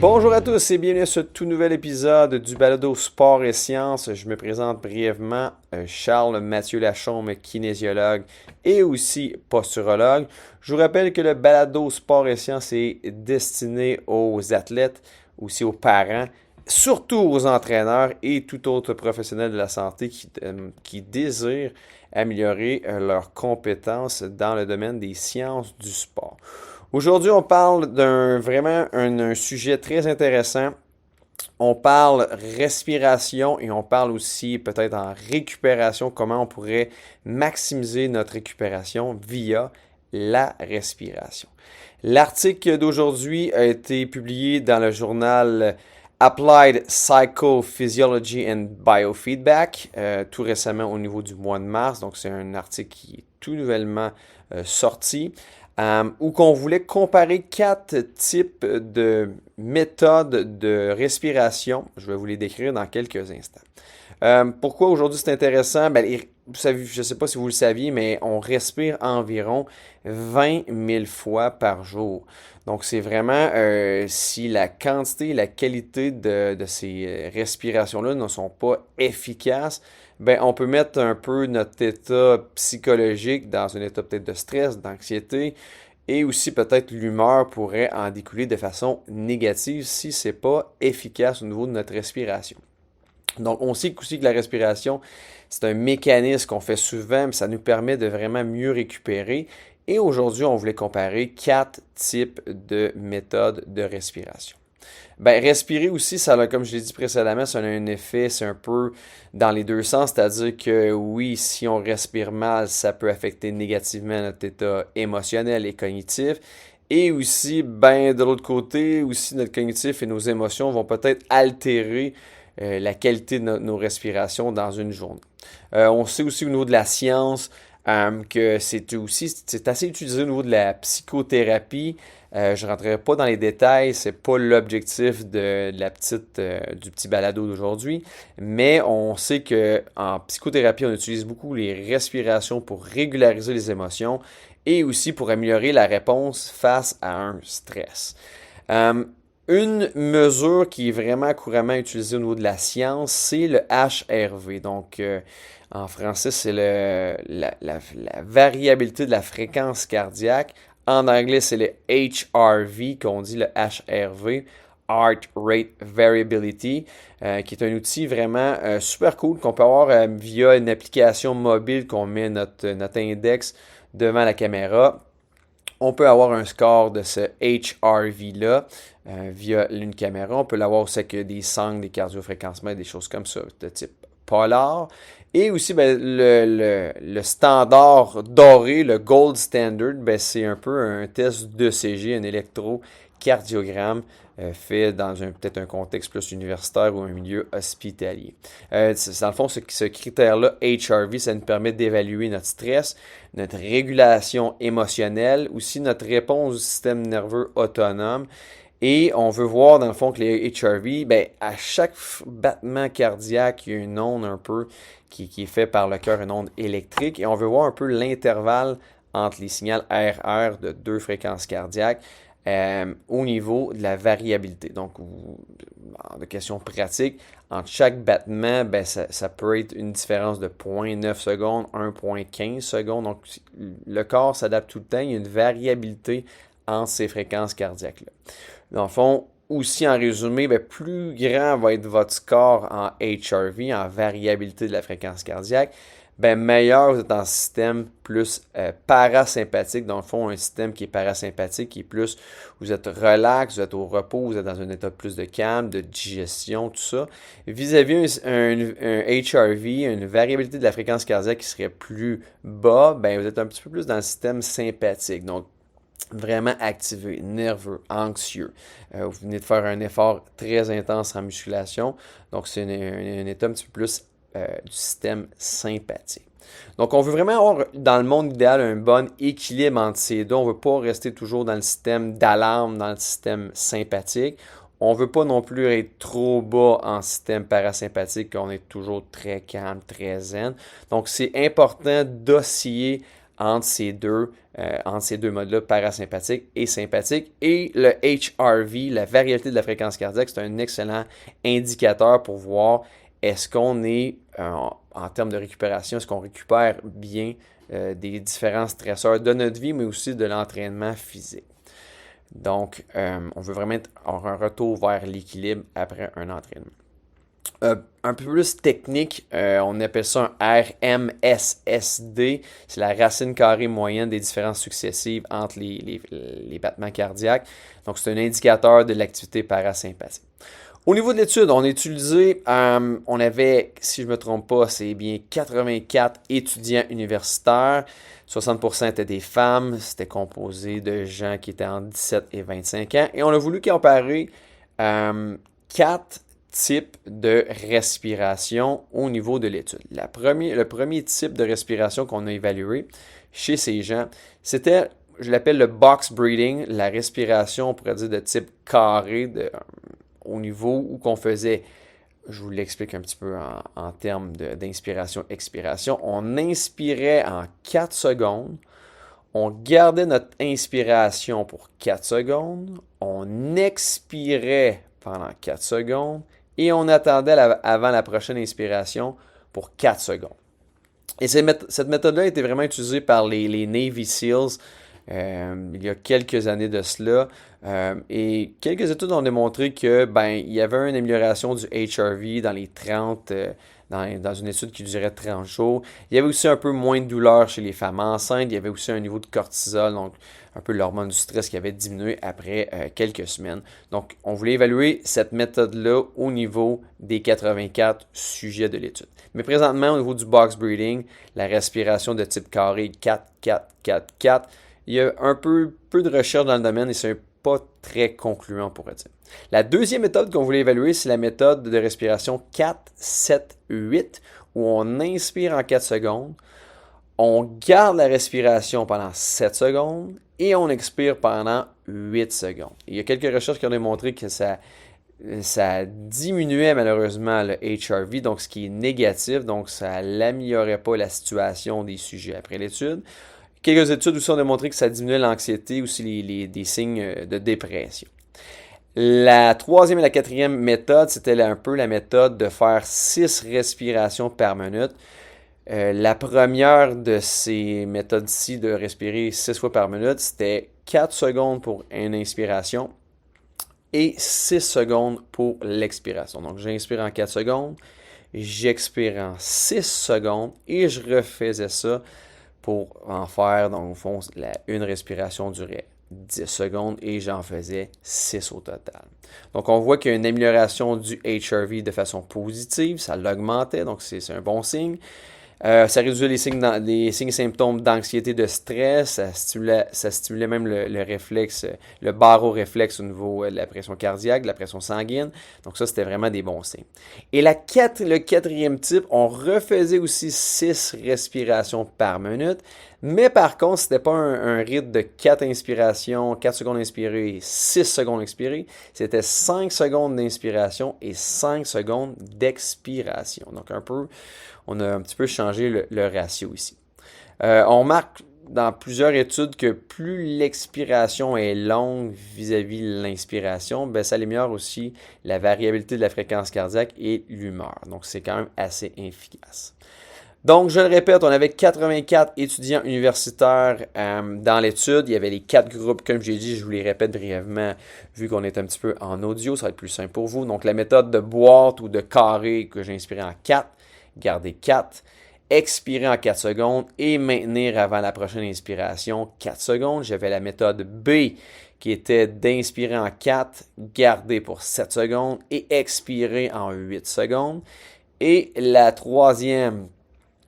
Bonjour à tous et bienvenue à ce tout nouvel épisode du balado Sport et Sciences. Je me présente brièvement, Charles Mathieu Lachaume, kinésiologue et aussi posturologue. Je vous rappelle que le balado Sport et Sciences est destiné aux athlètes, aussi aux parents, surtout aux entraîneurs et tout autre professionnel de la santé qui désirent améliorer leurs compétences dans le domaine des sciences du sport. Aujourd'hui, on parle d'un sujet très intéressant. On parle respiration et on parle aussi peut-être en récupération, comment on pourrait maximiser notre récupération via la respiration. L'article d'aujourd'hui a été publié dans le journal Applied Psychophysiology and Biofeedback, tout récemment au niveau du mois de mars. Donc, c'est un article qui est tout nouvellement sorti. Où qu'on voulait comparer 4 types de méthodes de respiration. Je vais vous les décrire dans quelques instants. Pourquoi aujourd'hui c'est intéressant? Vous savez, je ne sais pas si vous le saviez, mais on respire environ 20 000 fois par jour. Donc, c'est vraiment si la quantité et la qualité de ces respirations-là ne sont pas efficaces, on peut mettre un peu notre état psychologique dans un état peut-être de stress, d'anxiété, et aussi peut-être l'humeur pourrait en découler de façon négative si ce n'est pas efficace au niveau de notre respiration. Donc, on sait aussi que la respiration, c'est un mécanisme qu'on fait souvent, mais ça nous permet de vraiment mieux récupérer. Et aujourd'hui, on voulait comparer 4 types de méthodes de respiration. Respirer aussi, comme je l'ai dit précédemment, ça a un effet, c'est un peu dans les deux sens, c'est-à-dire que oui, si on respire mal, ça peut affecter négativement notre état émotionnel et cognitif. Et aussi, de l'autre côté, aussi notre cognitif et nos émotions vont peut-être altérer la qualité de nos respirations dans une journée. On sait aussi au niveau de la science que c'est assez utilisé au niveau de la psychothérapie. Je ne rentrerai pas dans les détails, c'est pas l'objectif du petit balado d'aujourd'hui, mais on sait qu'en psychothérapie, on utilise beaucoup les respirations pour régulariser les émotions et aussi pour améliorer la réponse face à un stress. Une mesure qui est vraiment couramment utilisée au niveau de la science, c'est le HRV. Donc, en français, c'est la variabilité de la fréquence cardiaque. En anglais, c'est le HRV, qu'on dit le HRV, Heart Rate Variability, qui est un outil vraiment super cool qu'on peut avoir via une application mobile qu'on met notre index devant la caméra. On peut avoir un score de ce HRV-là via une caméra. On peut l'avoir aussi avec des sangles, des cardiofréquencemètres, des choses comme ça, de type polar. Et aussi, le standard doré, le gold standard, c'est un peu un test d'ECG, un électrocardiogramme fait dans peut-être un contexte plus universitaire ou un milieu hospitalier. Dans le fond, ce critère-là, HRV, ça nous permet d'évaluer notre stress, notre régulation émotionnelle, aussi notre réponse du système nerveux autonome. Et on veut voir, dans le fond, que les HRV, à chaque battement cardiaque, il y a une onde un peu qui est fait par le cœur, une onde électrique. Et on veut voir un peu l'intervalle entre les signaux RR de 2 fréquences cardiaques au niveau de la variabilité. Donc, de questions pratiques, entre chaque battement, ça peut être une différence de 0,9 secondes, 1,15 secondes. Donc, le corps s'adapte tout le temps. Il y a une variabilité entre ces fréquences cardiaques-là. Dans le fond, aussi en résumé, plus grand va être votre score en HRV, en variabilité de la fréquence cardiaque, meilleur vous êtes en système plus parasympathique. Dans le fond, un système qui est parasympathique, qui est plus, vous êtes relax, vous êtes au repos, vous êtes dans un état plus de calme, de digestion, tout ça. Vis-à-vis un HRV, une variabilité de la fréquence cardiaque qui serait plus bas, vous êtes un petit peu plus dans le système sympathique. Donc, vraiment activé, nerveux, anxieux. Vous venez de faire un effort très intense en musculation. Donc, c'est un état un petit peu plus du système sympathique. Donc, on veut vraiment avoir, dans le monde idéal, un bon équilibre entre ces deux. On ne veut pas rester toujours dans le système d'alarme, dans le système sympathique. On ne veut pas non plus être trop bas en système parasympathique, qu'on est toujours très calme, très zen. Donc, c'est important d'osciller entre ces deux modes-là, parasympathique et sympathique. Et le HRV, la variabilité de la fréquence cardiaque, c'est un excellent indicateur pour voir est-ce qu'on est, en termes de récupération, est-ce qu'on récupère bien des différents stresseurs de notre vie, mais aussi de l'entraînement physique. Donc, on veut vraiment avoir un retour vers l'équilibre après un entraînement. Un peu plus technique, on appelle ça un RMSSD. C'est la racine carrée moyenne des différences successives entre les battements cardiaques. Donc, c'est un indicateur de l'activité parasympathique. Au niveau de l'étude, on a utilisé, on avait, si je ne me trompe pas, c'est bien 84 étudiants universitaires. 60% étaient des femmes. C'était composé de gens qui étaient entre 17 et 25 ans. Et on a voulu comparer 4 types de respiration au niveau de l'étude. Le premier type de respiration qu'on a évalué chez ces gens, c'était, je l'appelle le box breathing, la respiration, on pourrait dire, de type carré, au niveau où qu'on faisait, je vous l'explique un petit peu en termes d'inspiration-expiration, on inspirait en 4 secondes, on gardait notre inspiration pour 4 secondes, on expirait pendant 4 secondes et on attendait avant la prochaine inspiration pour 4 secondes. Et cette méthode-là a été vraiment utilisée par les Navy SEALs il y a quelques années de cela. Et quelques études ont démontré que il y avait une amélioration du HRV dans les 30, dans une étude qui durait 30 jours. Il y avait aussi un peu moins de douleur chez les femmes enceintes. Il y avait aussi un niveau de cortisol, donc un peu l'hormone du stress qui avait diminué après quelques semaines. Donc, on voulait évaluer cette méthode-là au niveau des 84 sujets de l'étude. Mais présentement, au niveau du box breathing, la respiration de type carré 4, 4, 4, 4, il y a un peu de recherche dans le domaine et c'est pas très concluant, on pourrait dire. La deuxième méthode qu'on voulait évaluer, c'est la méthode de respiration 4, 7, 8, où on inspire en 4 secondes, on garde la respiration pendant 7 secondes et on expire pendant 8 secondes. Il y a quelques recherches qui ont démontré que ça diminuait malheureusement le HRV, donc ce qui est négatif, donc ça n'améliorait pas la situation des sujets après l'étude. Quelques études aussi ont démontré que ça diminuait l'anxiété, aussi des signes de dépression. La troisième et la quatrième méthode, c'était un peu la méthode de faire 6 respirations par minute. La première de ces méthodes-ci de respirer 6 fois par minute, c'était 4 secondes pour une inspiration et 6 secondes pour l'expiration. Donc, j'inspire en 4 secondes, j'expire en 6 secondes et je refaisais ça pour en faire, donc au fond, une respiration durait 10 secondes et j'en faisais 6 au total. Donc, on voit qu'il y a une amélioration du HRV de façon positive, ça l'augmentait, donc c'est un bon signe. Ça réduisait les signes et symptômes d'anxiété, de stress, ça stimulait même le réflexe, le baroréflexe au niveau de la pression cardiaque, de la pression sanguine. Donc ça, c'était vraiment des bons signes. Et le quatrième type, on refaisait aussi 6 respirations par minute, mais par contre, ce n'était pas un rythme de 4 inspirations, 4 secondes inspirées, 6 secondes expirées. C'était 5 secondes d'inspiration et 5 secondes d'expiration. Donc on a un petit peu changé le ratio ici. On remarque dans plusieurs études que plus l'expiration est longue vis-à-vis de l'inspiration, ça améliore aussi la variabilité de la fréquence cardiaque et l'humeur. Donc, c'est quand même assez efficace. Donc, je le répète, on avait 84 étudiants universitaires dans l'étude. Il y avait les 4 groupes, comme j'ai dit, je vous les répète brièvement, vu qu'on est un petit peu en audio, ça va être plus simple pour vous. Donc, la méthode de boîte ou de carré que j'ai inspiré en 4, garder 4, expirer en 4 secondes et maintenir avant la prochaine inspiration 4 secondes. J'avais la méthode B qui était d'inspirer en 4, garder pour 7 secondes et expirer en 8 secondes. Et la troisième,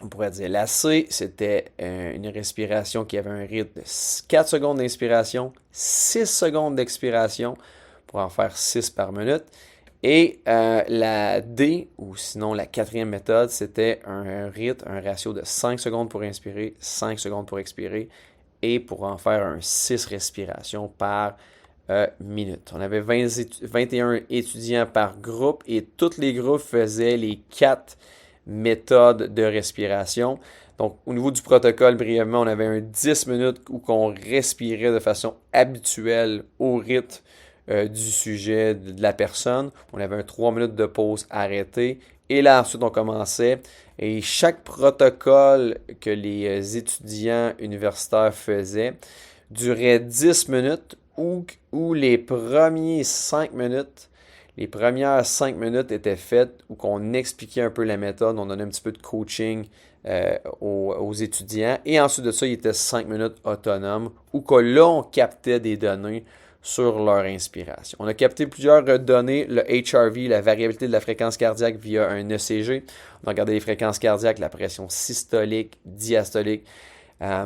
on pourrait dire la C, c'était une respiration qui avait un rythme de 4 secondes d'inspiration, 6 secondes d'expiration pour en faire 6 par minute. Et la D, ou sinon la quatrième méthode, c'était un rythme, un ratio de 5 secondes pour inspirer, 5 secondes pour expirer, et pour en faire un 6 respirations par minute. On avait 21 étudiants par groupe, et tous les groupes faisaient les 4 méthodes de respiration. Donc, au niveau du protocole, brièvement, on avait un 10 minutes où on respirait de façon habituelle au rythme du sujet, de la personne. On avait un 3 minutes de pause arrêtée. Et là, ensuite, on commençait. Et chaque protocole que les étudiants universitaires faisaient durait 10 minutes où les premières 5 minutes étaient faites où qu'on expliquait un peu la méthode, on donnait un petit peu de coaching aux étudiants. Et ensuite de ça, il était 5 minutes autonomes où que là, on captait des données sur leur inspiration. On a capté plusieurs données, le HRV, la variabilité de la fréquence cardiaque via un ECG. On a regardé les fréquences cardiaques, la pression systolique, diastolique, au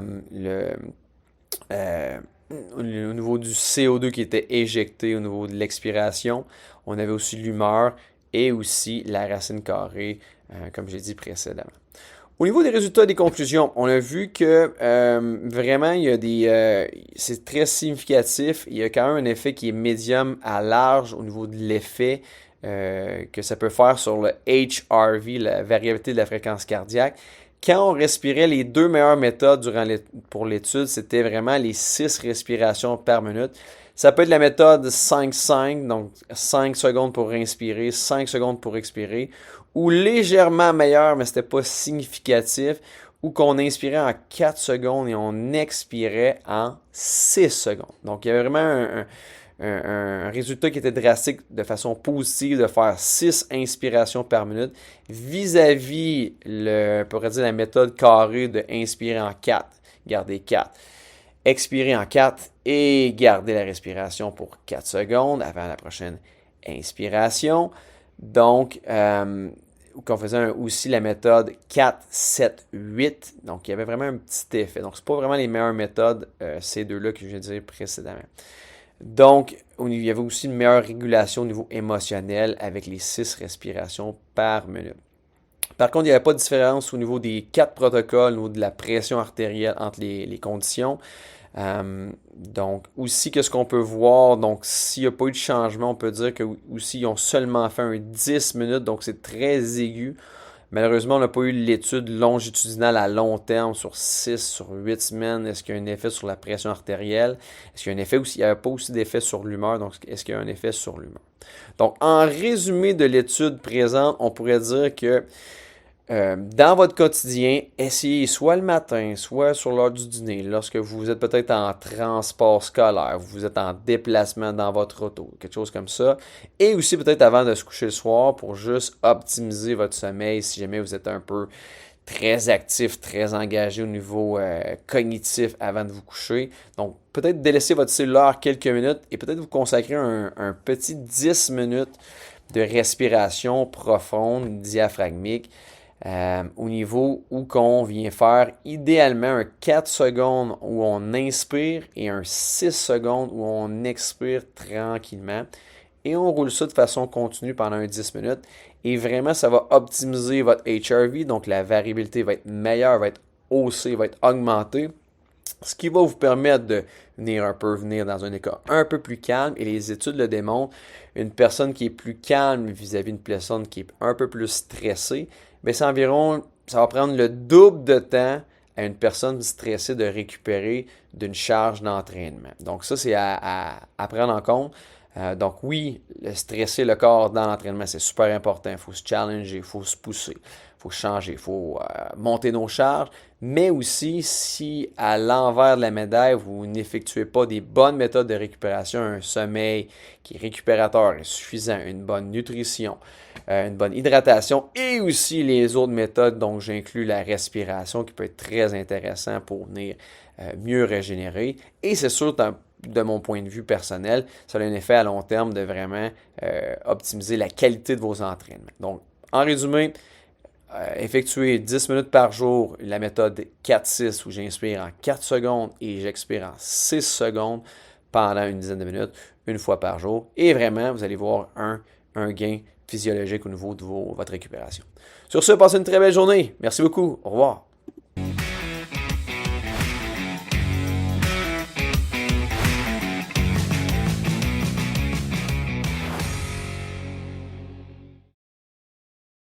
niveau du CO2 qui était éjecté au niveau de l'expiration. On avait aussi l'humeur et aussi la racine carrée, comme j'ai dit précédemment. Au niveau des résultats et des conclusions, on a vu que vraiment, c'est très significatif. Il y a quand même un effet qui est médium à large au niveau de l'effet que ça peut faire sur le HRV, la variabilité de la fréquence cardiaque. Quand on respirait, les deux meilleures méthodes pour l'étude, c'était vraiment les 6 respirations par minute. Ça peut être la méthode 5-5, donc 5 secondes pour inspirer, 5 secondes pour expirer, ou légèrement meilleur, mais ce n'était pas significatif, ou qu'on inspirait en 4 secondes et on expirait en 6 secondes. Donc, il y avait vraiment un résultat qui était drastique de façon positive de faire 6 inspirations par minute vis-à-vis on pourrait dire la méthode carrée de inspirer en 4, garder 4, expirer en 4 et garder la respiration pour 4 secondes avant la prochaine inspiration. Donc, qu'on faisait aussi la méthode 4, 7, 8. Donc, il y avait vraiment un petit effet. Donc, ce n'est pas vraiment les meilleures méthodes, ces deux-là que je viens de dire précédemment. Donc, il y avait aussi une meilleure régulation au niveau émotionnel avec les 6 respirations par minute. Par contre, il n'y avait pas de différence au niveau des 4 protocoles, au niveau de la pression artérielle entre les conditions. Donc, aussi, qu'est-ce qu'on peut voir? Donc, s'il n'y a pas eu de changement, on peut dire que aussi, ils ont seulement fait un 10 minutes, donc c'est très aigu. Malheureusement, on n'a pas eu l'étude longitudinale à long terme sur 6, sur 8 semaines. Est-ce qu'il y a un effet sur la pression artérielle? Est-ce qu'il y a un effet aussi? Il n'y avait pas aussi d'effet sur l'humeur. Donc, est-ce qu'il y a un effet sur l'humeur? Donc, en résumé de l'étude présente, on pourrait dire que dans votre quotidien, essayez soit le matin, soit sur l'heure du dîner, lorsque vous êtes peut-être en transport scolaire, vous êtes en déplacement dans votre auto, quelque chose comme ça, et aussi peut-être avant de se coucher le soir pour juste optimiser votre sommeil si jamais vous êtes un peu très actif, très engagé au niveau cognitif avant de vous coucher. Donc, peut-être délaisser votre cellulaire quelques minutes et peut-être vous consacrer un petit 10 minutes de respiration profonde, diaphragmique, au niveau où qu'on vient faire idéalement un 4 secondes où on inspire et un 6 secondes où on expire tranquillement. Et on roule ça de façon continue pendant un 10 minutes. Et vraiment, ça va optimiser votre HRV. Donc, la variabilité va être meilleure, va être haussée, va être augmentée. Ce qui va vous permettre de venir dans un état un peu plus calme. Et les études le démontrent. Une personne qui est plus calme vis-à-vis d'une personne qui est un peu plus stressée, bien, ça va prendre le double de temps à une personne stressée de récupérer d'une charge d'entraînement. Donc ça, c'est à prendre en compte. Donc oui, stresser le corps dans l'entraînement, c'est super important. Il faut se challenger, il faut se pousser, il faut changer, il faut monter nos charges. Mais aussi, si à l'envers de la médaille, vous n'effectuez pas des bonnes méthodes de récupération, un sommeil qui est récupérateur et suffisant, une bonne nutrition, une bonne hydratation et aussi les autres méthodes, donc j'inclus la respiration qui peut être très intéressant pour venir mieux régénérer. Et c'est sûr, de mon point de vue personnel, ça a un effet à long terme de vraiment optimiser la qualité de vos entraînements. Donc, en résumé, effectuer 10 minutes par jour, la méthode 4-6 où j'inspire en 4 secondes et j'expire en 6 secondes pendant une dizaine de minutes, une fois par jour. Et vraiment, vous allez voir un gain physiologique au niveau de votre récupération. Sur ce, passez une très belle journée. Merci beaucoup. Au revoir.